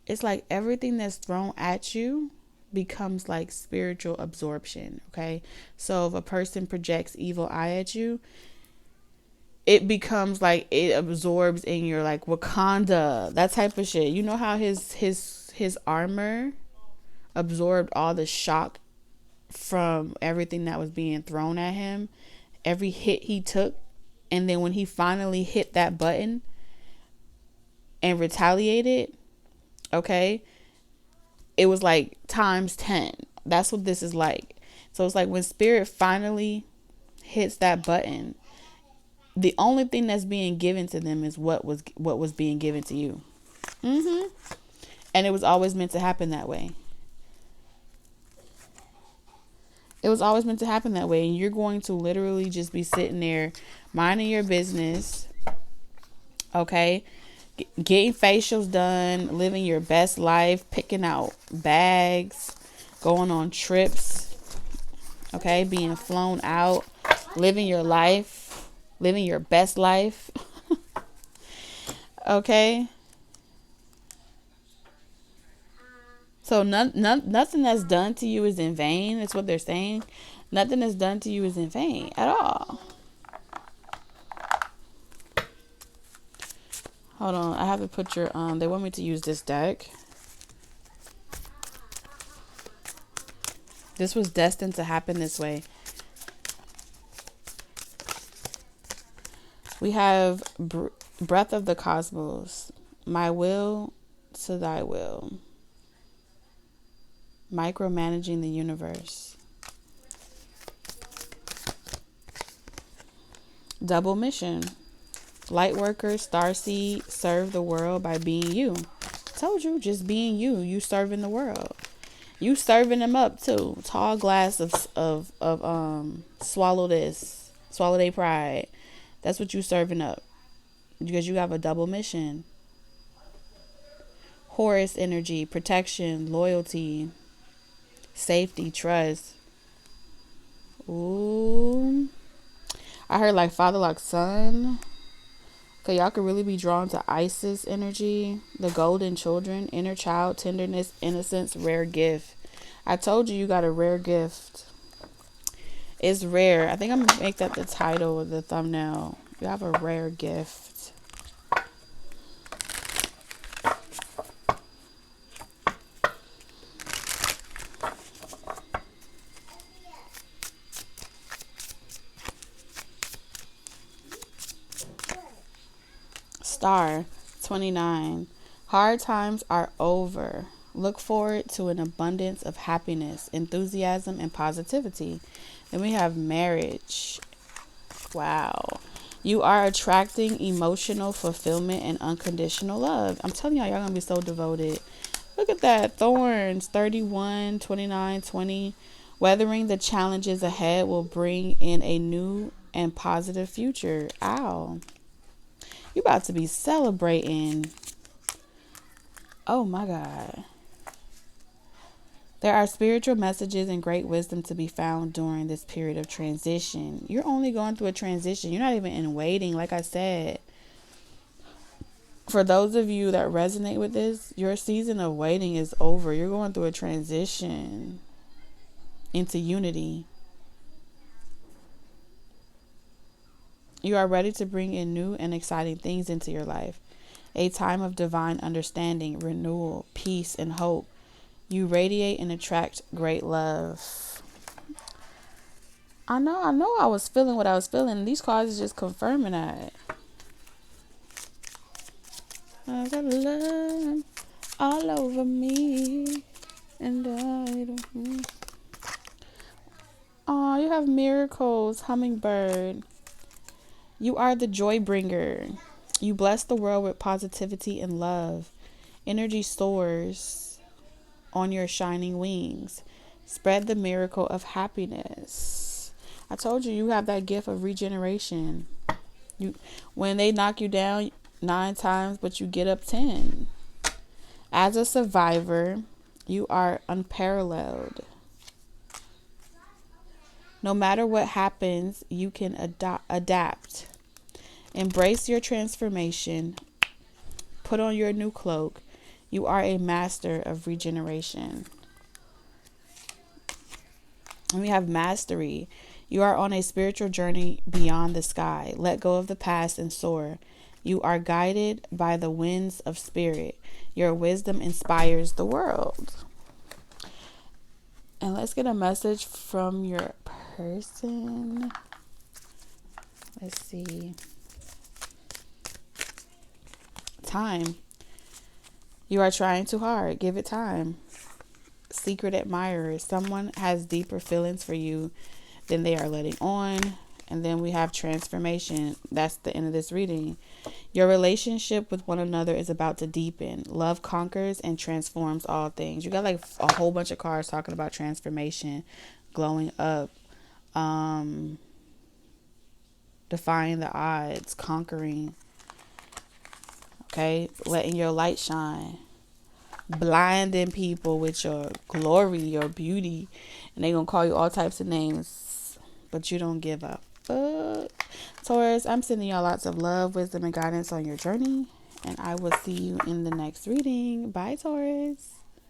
it's like everything that's thrown at you becomes like spiritual absorption. Okay, so if a person projects evil eye at you, it becomes like it absorbs in your, like, Wakanda, that type of shit. You know how his armor absorbed all the shock from everything that was being thrown at him, every hit he took, and then when he finally hit that button and retaliated, okay, it was like times 10. That's what this is like. So it's like when Spirit finally hits that button, the only thing that's being given to them is what was being given to you. And it was always meant to happen that way. It was always meant to happen that way. And you're going to literally just be sitting there minding your business. Okay. Getting facials done, living your best life, picking out bags, going on trips. Okay. Being flown out, living your life, living your best life. Okay. So nothing that's done to you is in vain. That's what they're saying. Nothing that's done to you is in vain at all. Hold on. I have to put your, they want me to use this deck. This was destined to happen this way. We have breath of the cosmos. My will to thy will. Micromanaging the universe. Double mission. Light worker, starseed, serve the world by being you. Told you, just being you. You serving the world. You serving them up too. Tall glass of swallow this. Swallow their pride. That's what you serving up. Because you have a double mission. Horus energy, protection, loyalty, safety, trust. Ooh. I heard like father, like son. Okay, y'all could really be drawn to Isis energy, the golden children, inner child, tenderness, innocence, rare gift. I told you got a rare gift. It's rare. I think I'm going to make that the title of the thumbnail. You have a rare gift. Star 29. Hard times are over. Look forward to an abundance of happiness, enthusiasm, and positivity. Then we have marriage. Wow. You are attracting emotional fulfillment and unconditional love. I'm telling y'all going to be so devoted. Look at that. Thorns, 31, 29, 20. Weathering the challenges ahead will bring in a new and positive future. Ow. You about to be celebrating. Oh my God. There are spiritual messages and great wisdom to be found during this period of transition. You're only going through a transition. You're not even in waiting, like I said. For those of you that resonate with this, your season of waiting is over. You're going through a transition into unity. You are ready to bring in new and exciting things into your life. A time of divine understanding, renewal, peace, and hope. You radiate and attract great love. I know I was feeling what I was feeling. These cards are just confirming that. I got love all over me. And I don't. Oh, you have miracles, hummingbird. You are the joy bringer. You bless the world with positivity and love. Energy soars on your shining wings. Spread the miracle of happiness. I told you, you have that gift of regeneration. When they knock you down 9 times, but you get up 10. As a survivor, you are unparalleled. No matter what happens, you can adapt. Embrace your transformation. Put on your new cloak. You are a master of regeneration. And we have mastery. You are on a spiritual journey beyond the sky. Let go of the past and soar. You are guided by the winds of spirit. Your wisdom inspires the world. And let's get a message from your person. Let's see. Time. You are trying too hard. Give it time. Secret admirer. Someone has deeper feelings for you than they are letting on. And then we have transformation. That's the end of this reading. Your relationship with one another is about to deepen. Love conquers and transforms all things. You got like a whole bunch of cards talking about transformation, glowing up, defying the odds, conquering. Okay, letting your light shine, blinding people with your glory, your beauty, and they gonna call you all types of names, but you don't give up. Taurus, I'm sending y'all lots of love, wisdom, and guidance on your journey, and I will see you in the next reading. Bye, Taurus.